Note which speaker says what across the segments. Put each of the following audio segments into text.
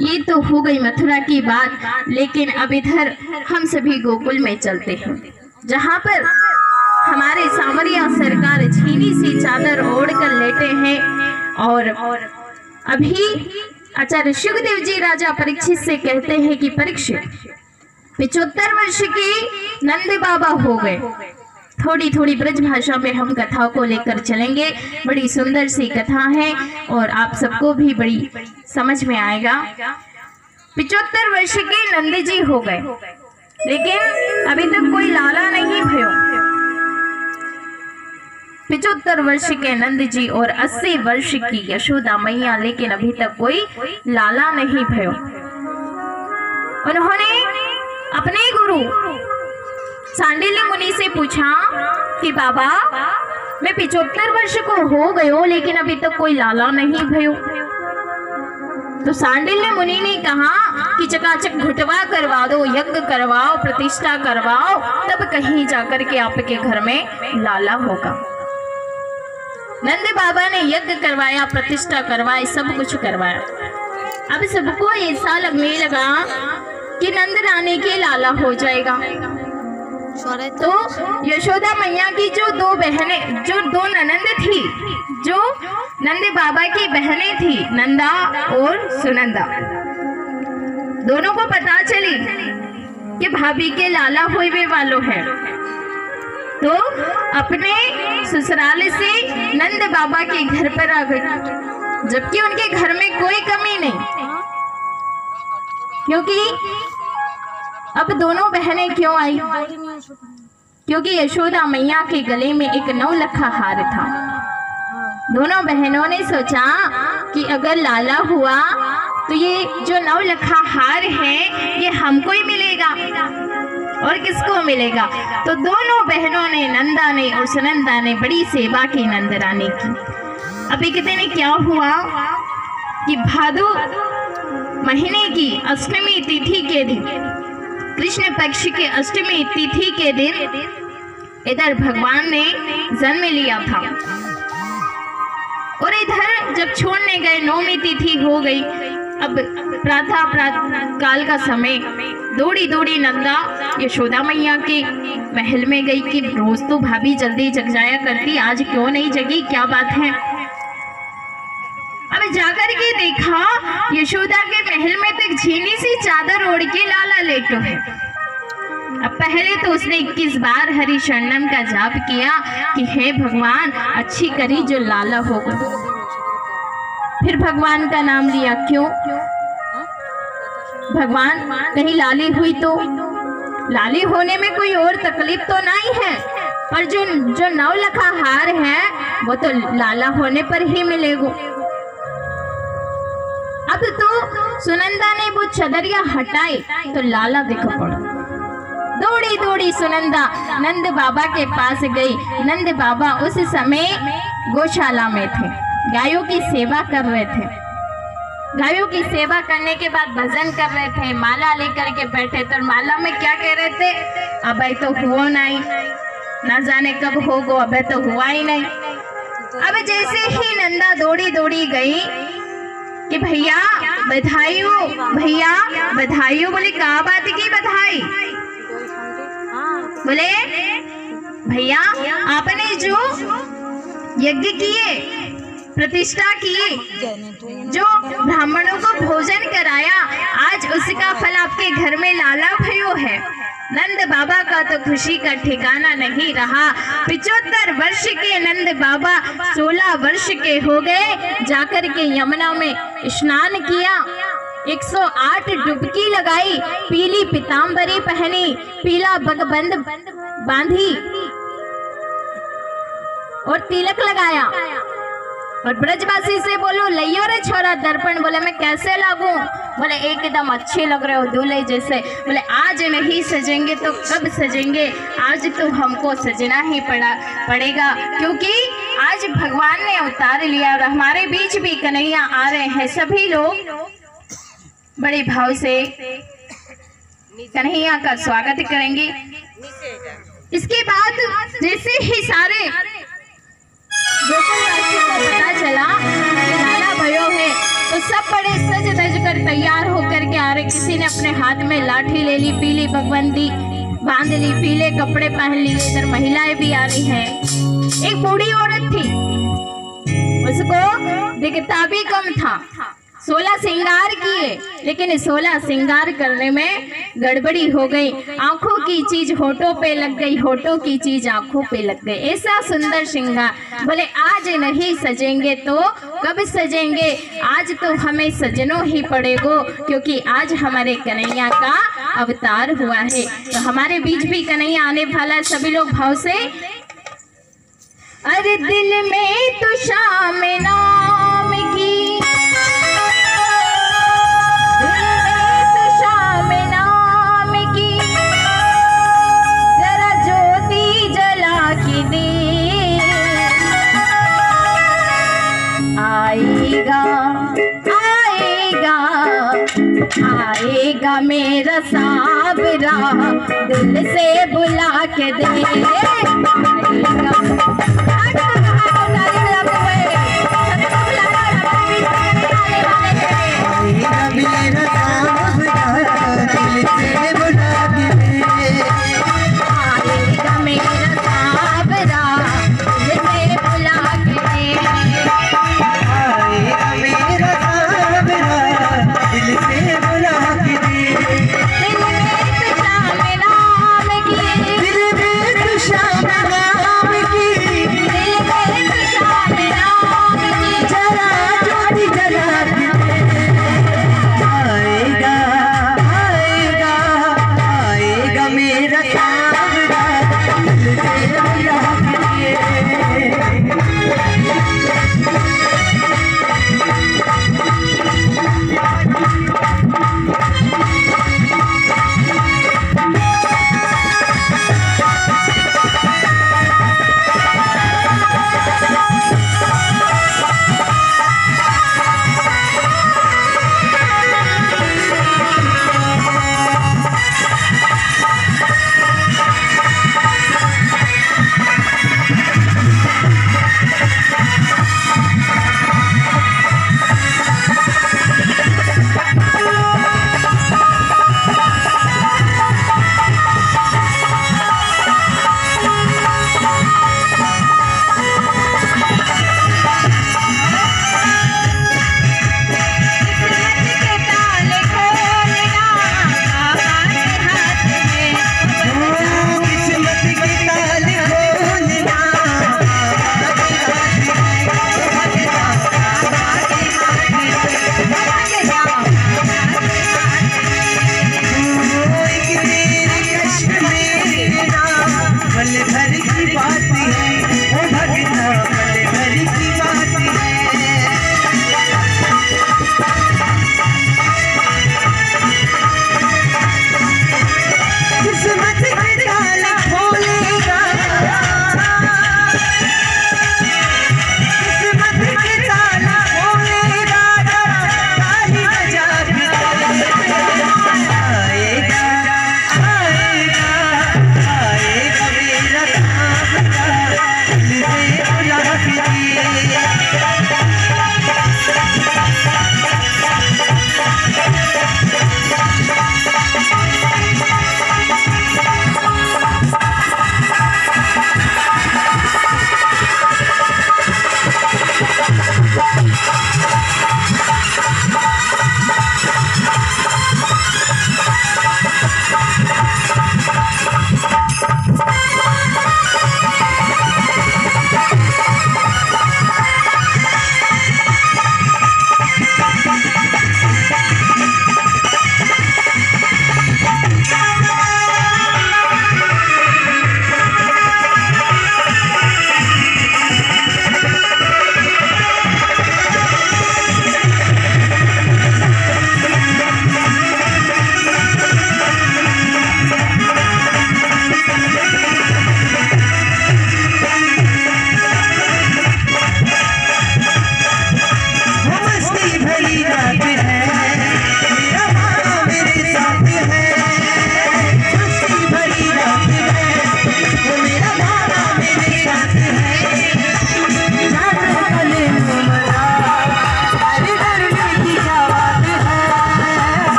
Speaker 1: ये तो हो गई मथुरा की बात, लेकिन अब इधर हम सभी गोकुल में चलते हैं, जहाँ पर हमारे सांवरिया सरकार छीनी सी चादर ओढ़कर लेटे हैं। और अभी आचार्य शुकदेव जी राजा परीक्षित से कहते हैं कि परीक्षित 75 वर्ष के नंद बाबा हो गए। थोड़ी थोड़ी ब्रज भाषा में हम कथा को लेकर चलेंगे। बड़ी सुंदर सी कथा है और आप सबको भी बड़ी समझ में आएगा। 75 वर्ष के नंद जी हो गए, लेकिन अभी तक कोई लाला नहीं भयो। 75 वर्ष के नंद जी और 80 वर्ष की यशोदा मैया, लेकिन अभी तक कोई लाला नहीं भयो। उन्होंने अपने गुरु सांडिल्य मुनि से पूछा कि बाबा मैं 75 वर्ष को हो गयो, लेकिन अभी तक कोई लाला नहीं भयो। तो सांडिल्य मुनि ने कहा कि चकाचक घुटवा करवा दो, यज्ञ करवाओ, प्रतिष्ठा करवाओ, तब कहीं जाकर के आपके घर में लाला होगा। नंद बाबा ने यज्ञ करवाया, प्रतिष्ठा करवाई, सब कुछ करवाया। अब सबको ऐसा लगने लगा कि नंद रानी के लाला हो जाएगा। तो यशोदा मैया की जो दो बहनें, जो दो ननंद थी, जो नंद बाबा की बहनें थी, नंदा और सुनंदा, दोनों को पता चली कि भाभी के लाला होने वालों है। तो अपने ससुराल से नंद बाबा के घर पर आ गई, जबकि उनके घर में कोई कमी नहीं, क्योंकि अब दोनों बहनें क्यों आई? क्योंकि यशोदा मैया के गले में एक 9 लखा हार था। दोनों बहनों ने सोचा कि अगर लाला हुआ तो ये जो 9 लखा हार है ये हमको ही मिलेगा, और किसको मिलेगा? तो दोनों बहनों ने, नंदा ने और सुनंदा ने, बड़ी सेवा की नंद रानी की। अब एक दिन क्या हुआ कि भादो महीने की अष्टमी तिथि के दिन, कृष्ण पक्ष के अष्टमी तिथि के दिन इधर भगवान ने जन्म लिया था। और इधर जब छोड़ने गए, नौमी तिथि हो गई। अब प्रातः काल का समय, दौड़ी दौड़ी नंदा यशोदा मैया के महल में गई कि रोज तो भाभी जल्दी जग जाया करती, आज क्यों नहीं जगी, क्या बात है? अब जाकर के देखा यशोदा के महल में तो एक झीनी सी चादर ओढ़ के लाला लेटो है। अब पहले तो उसने 21 बार हरि शरणम का जाप किया कि हे भगवान अच्छी करी जो लाला होगा। फिर भगवान का नाम लिया। क्यों? भगवान कहीं लाली हुई तो? लाली होने में कोई और तकलीफ तो नहीं है, पर जो 9 लखा हार है वो तो लाला होने पर ही मिलेगा। अब तो सुनंदा ने वो चदरिया हटाई तो लाला दिख पड़ा। दौड़ी दौड़ी सुनंदा नंद बाबा के पास गई। नंद बाबा उस समय गौशाला में थे, गायों की सेवा कर रहे थे। गायों की सेवा करने के बाद भजन कर रहे थे, माला लेकर के बैठे। तो माला में क्या कह रहे थे? अब तो हुआ नहीं, ना जाने कब होगा, अब तो हुआ ही नहीं। अब जैसे ही नंदा दौड़ी दौड़ी गई कि भैया बधाई हो, भैया बधाई हो। बोले क्या बात की बधाई? बोले भैया आपने जो यज्ञ किए, प्रतिष्ठा किए, जो ब्राह्मणों को भोजन कराया, आज उसका फल आपके घर में लाला भयो है। नंद बाबा का तो खुशी का ठिकाना नहीं रहा। 75 वर्ष के नंद बाबा 16 वर्ष के हो गए। जाकर के यमुना में स्नान किया, 108 डुबकी लगाई, पीली पीतांबरी पहनी, पीला बगबंद बांधी और तिलक लगाया। और ब्रजवासी से बोलो लियो रे छोरा दर्पण। बोले मैं कैसे लगूं? बोले एकदम अच्छे लग रहे हो दूल्हे जैसे। बोले आज नहीं सजेंगे तो कब सजेंगे? आज तो हमको सजना ही पड़ेगा, क्योंकि आज भगवान ने अवतार लिया और हमारे बीच भी कन्हैया आ रहे हैं। सभी लोग बड़े भाव से कन्हैया का स्वागत करेंगे। इसके बाद जैसे ही सारे गोकुलवासियों को पता चला कि लाला भयो है तो सब बड़े सज धज कर तैयार होकर के आ रहे। किसी ने अपने हाथ में लाठी ले ली, पीली बगबंदी बांध ली, पीले कपड़े पहन लिए। इधर महिलाएं भी आ रही हैं। एक बूढ़ी औरत थी, उसको दिखता भी कम था, 16 श्रृंगार किए, लेकिन 16 श्रृंगार करने में गड़बड़ी हो गई। आंखों की चीज होठों पे लग गई, होठों की चीज आंखों पे लग गई। ऐसा सुंदर श्रृंगार, बोले आज नहीं सजेंगे तो कब सजेंगे, आज तो हमें सजनो ही पड़ेगो, क्योंकि आज हमारे कन्हैया का अवतार हुआ है। तो हमारे बीच भी कन्हैया आने वाला है। सभी लोग भाव से, अरे दिल में तो शाम नाम की, आएगा मेरा साबरा, दिल से बुला के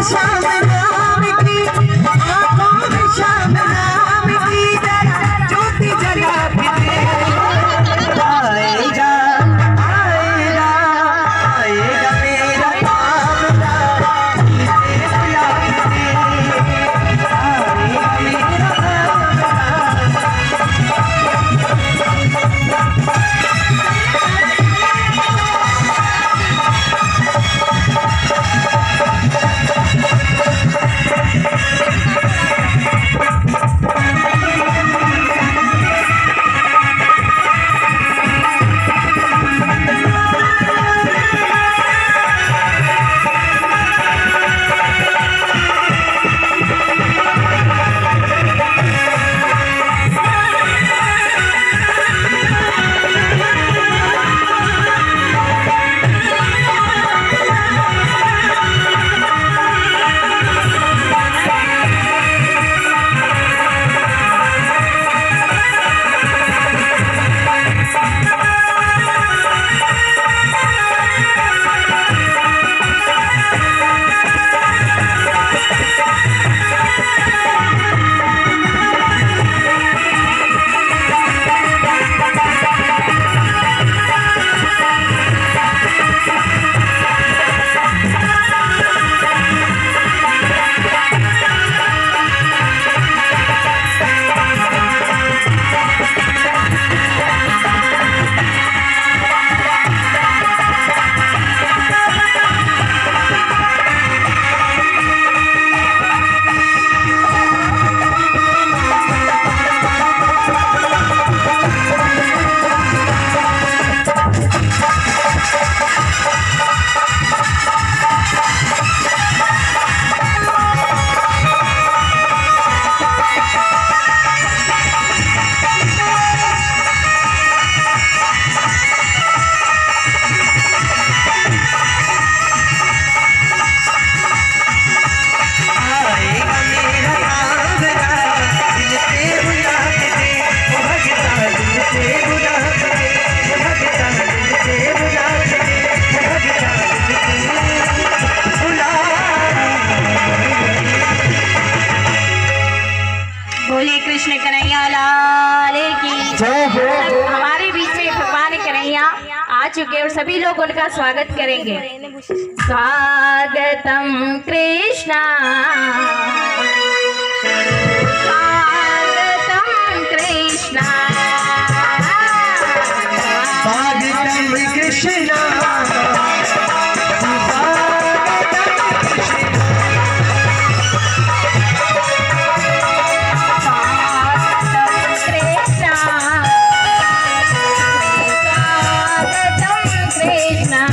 Speaker 2: श्याम नाम की, आंखों में श्याम नाम की ज्योति जला के दे। आएगा आएगा आएगा मेरा कामना, इसे बुला के दे। आएगा मेरा
Speaker 1: कृष्ण कन्हैया लाल की जय। हमारे बीच में भगवान कन्हैया आ चुके और सभी लोग उनका स्वागत करेंगे। स्वागतम कृष्णा स्वागतम कृष्णा
Speaker 2: स्वागतम कृष्णा।
Speaker 1: Krishna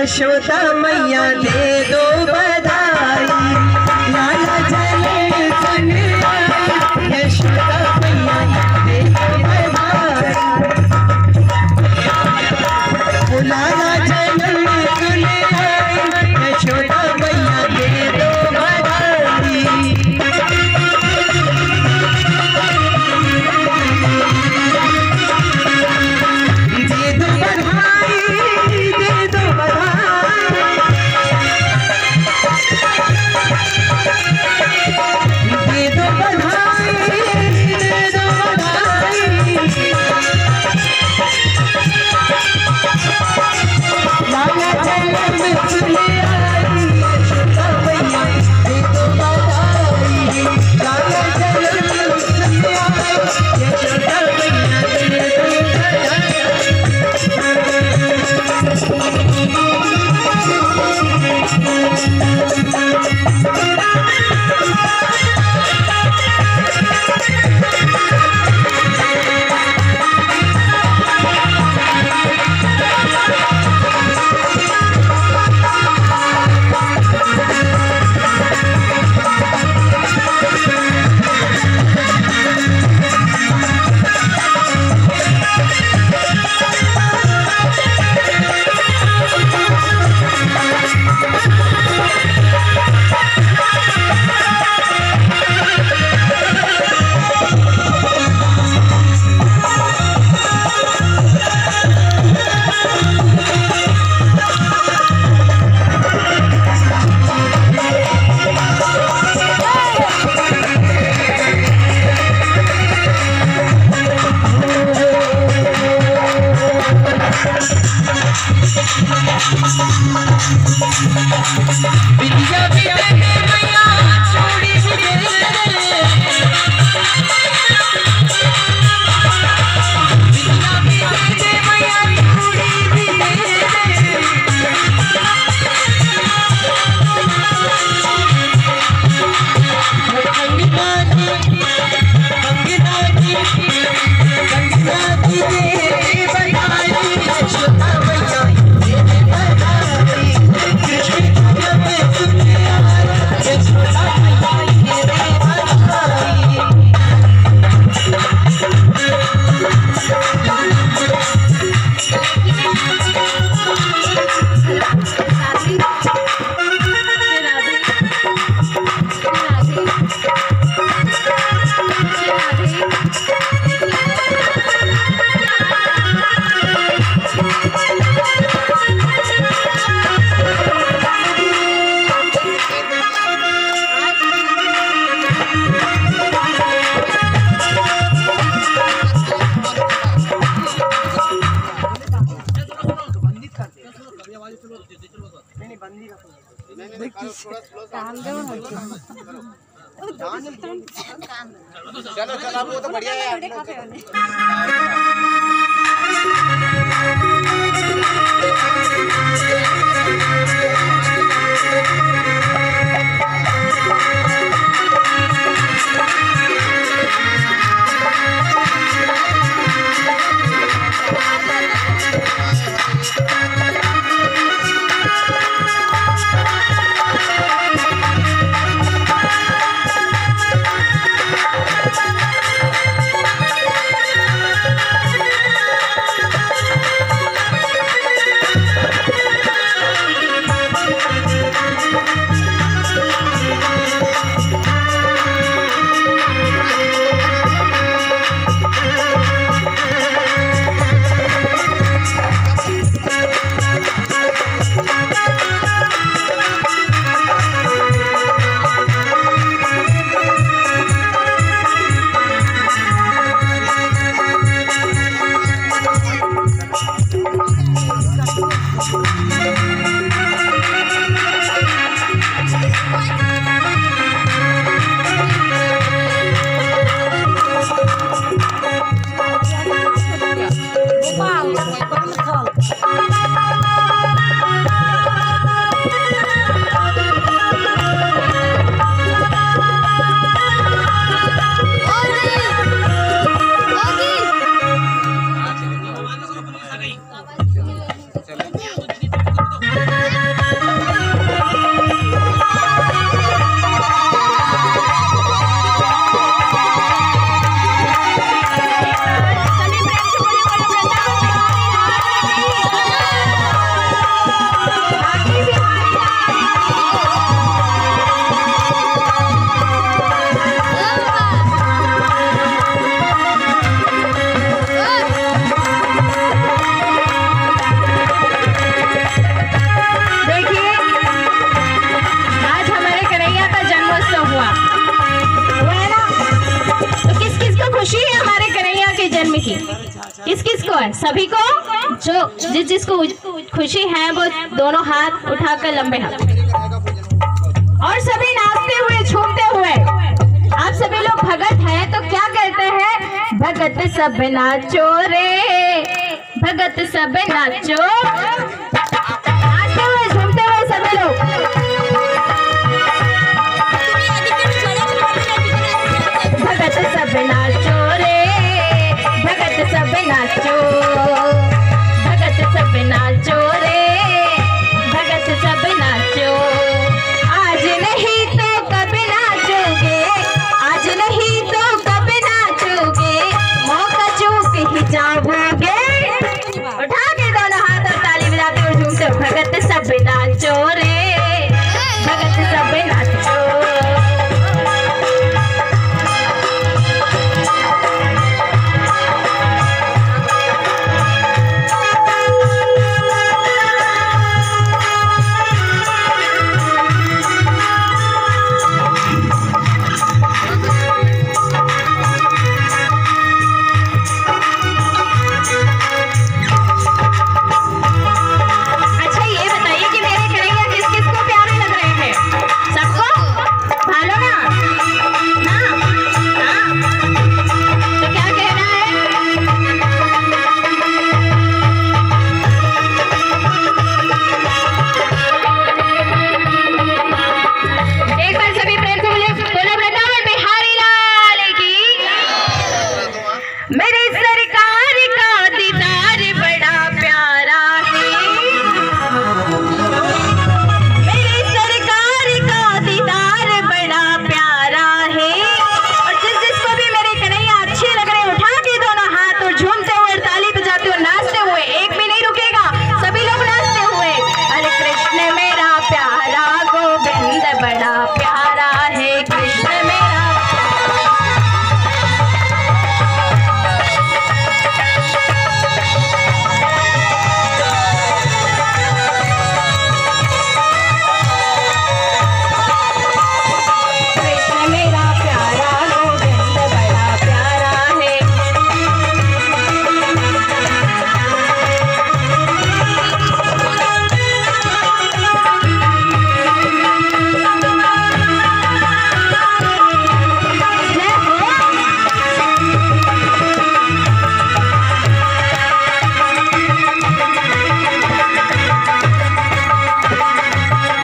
Speaker 2: यशोदा मैया दे दो बधाई, लाला जन्म सुन आई, यशोदा मैया दे दो बधाई, लाला जन्म सुन आई, यशोदा मैया दे दो बधाई।
Speaker 3: चलो चलो वो तो बढ़िया है।
Speaker 1: है, सभी को जो जिसको खुशी है वो दोनों हाथ उठाकर लंबे हाथ, और सभी नाचते हुए झूमते हुए। आप सभी लोग भगत हैं तो क्या कहते हैं? भगत सब नाचो रे, भगत सब नाचो, नाचते हुए झूमते हुए सभी लोग।